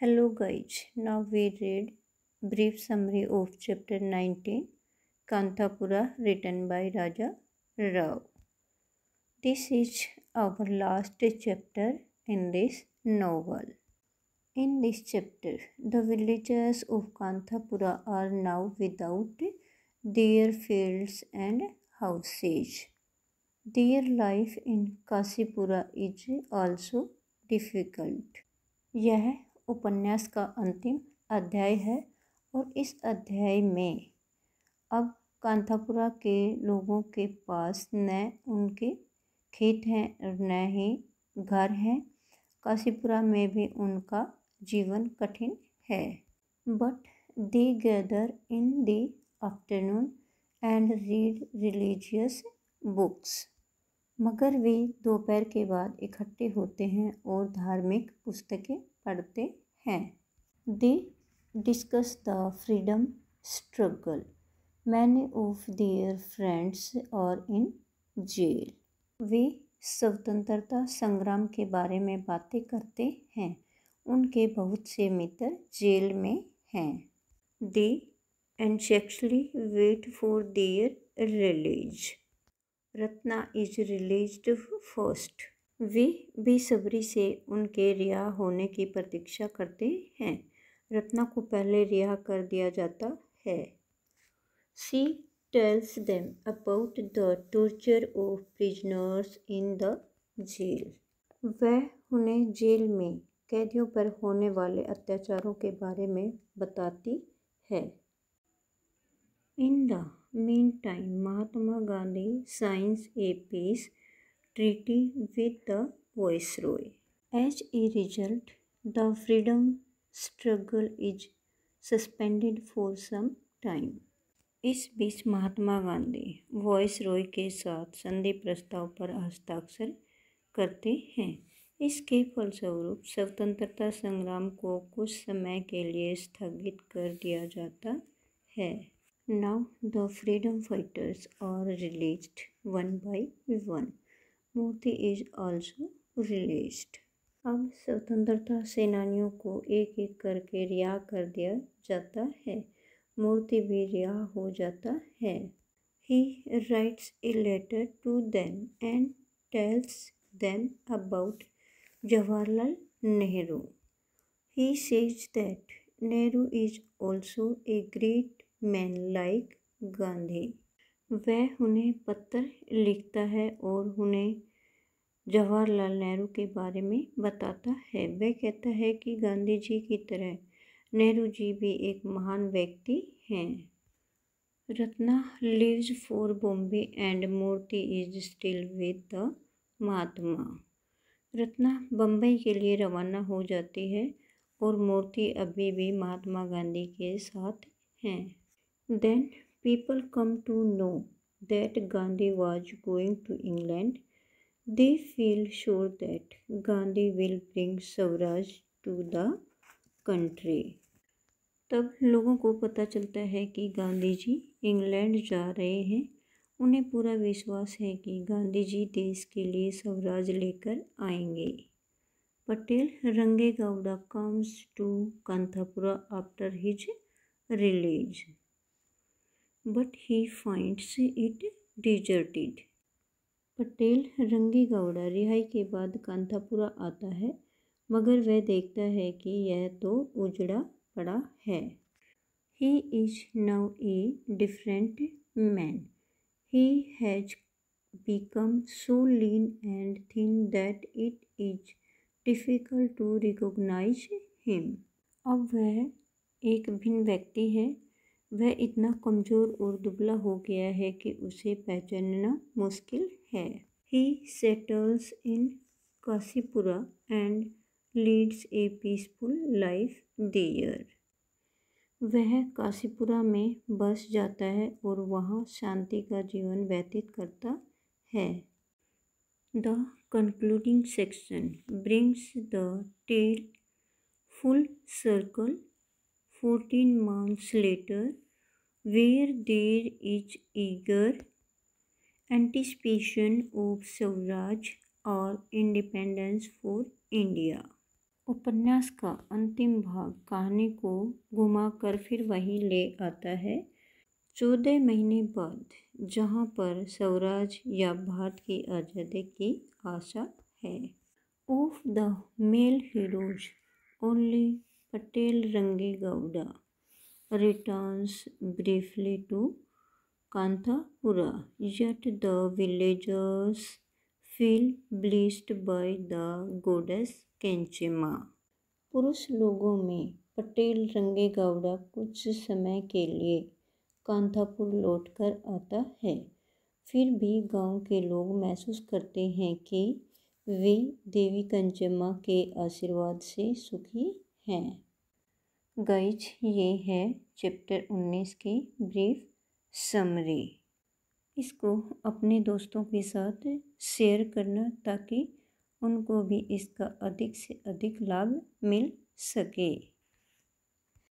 Hello guys, now we read brief summary of chapter 19 Kanthapura written by Raja Rao. This is our last chapter in this novel. In this chapter, the villagers of Kanthapura are now without their fields and houses. Their life in Kasipura is also difficult. यह उपन्यास का अंतिम अध्याय है और इस अध्याय में अब कांथापुरा के लोगों के पास न उनके खेत हैं और न ही घर हैं। काशीपुरा में भी उनका जीवन कठिन है। But they gather in the afternoon and read religious books. मगर वे दोपहर के बाद इकट्ठे होते हैं और धार्मिक पुस्तकें पढ़ते हैं। They discuss the freedom struggle. Many of their friends are in jail. वे स्वतंत्रता संग्राम के बारे में बातें करते हैं। उनके बहुत से मित्र जेल में हैं। They anxiously wait for their release. Ratna is released first. वे बेसब्री से उनके रिहा होने की प्रतीक्षा करते हैं। रत्ना को पहले रिहा कर दिया जाता है। She tells them about the torture of prisoners in the jail. वह उन्हें जेल में कैदियों पर होने वाले अत्याचारों के बारे में बताती है। In the meantime, Mahatma Gandhi signs a peace treaty with the Viceroy. As a result, the freedom struggle is suspended for some time. इस बीच महात्मा गांधी वॉइसरॉय के साथ संधि प्रस्ताव पर हस्ताक्षर करते हैं। इसके फलस्वरूप स्वतंत्रता संग्राम को कुछ समय के लिए स्थगित कर दिया जाता है। Now the freedom fighters are released one by one. Murthy is also released. अब स्वतंत्रता सेनानियों को एक एक करके रिहा कर दिया जाता है। मूर्ति भी रिहा हो जाता है। He writes a letter to them and tells them about Jawaharlal Nehru. He says that Nehru is also a great man like Gandhi. वह उन्हें पत्र लिखता है और उन्हें जवाहरलाल नेहरू के बारे में बताता है। वह कहता है कि गांधी जी की तरह नेहरू जी भी एक महान व्यक्ति हैं। Ratna leaves for Bombay and Murthy is still with the Mahatma. Ratna Bambai के लिए रवाना हो जाती है और मूर्ति अभी भी महात्मा गांधी के साथ हैं। Then people come to know that Gandhi was going to England. They feel sure that Gandhi will bring Swaraj to the country. तब लोगों को पता चलता है कि गांधी जी इंग्लैंड जा रहे हैं। उन्हें पूरा विश्वास है कि गांधी जी देश के लिए स्वराज लेकर आएंगे। Patel रंगेगौड़ा comes to Kanthapura after his release. But he finds it deserted. Patel रंगेगौड़ा रिहाई के बाद कांथापुरा आता है, मगर वह देखता है कि यह तो उजड़ा पड़ा है। He is now a different man. He has become so lean and thin that it is difficult to recognize him. अब वह एक भिन्न व्यक्ति है। वह इतना कमज़ोर और दुबला हो गया है कि उसे पहचानना मुश्किल है। He settles in Kashipura and leads a peaceful life there. वह काशीपुरा में बस जाता है और वहाँ शांति का जीवन व्यतीत करता है। The concluding section brings the tale full circle 14 months later, where there is eager anticipation of Swaraj or independence for India. उपन्यास का अंतिम भाग कहानी को घुमाकर फिर वहीं ले आता है 14 महीने बाद, जहां पर स्वराज या भारत की आज़ादी की आशा है। Of the male heroes, only Patel Rangegowda returns briefly to Kanthapura, yet the villagers feel blessed by the goddess Kenchema। पुरुष लोगों में पटेल रंगेगौड़ा कुछ समय के लिए कांथापुर लौटकर आता है। फिर भी गांव के लोग महसूस करते हैं कि वे देवी कंचम्मा के आशीर्वाद से सुखी हैं। गाइज, ये है चैप्टर 19 की ब्रीफ समरी। इसको अपने दोस्तों के साथ शेयर करना ताकि उनको भी इसका अधिक से अधिक लाभ मिल सके।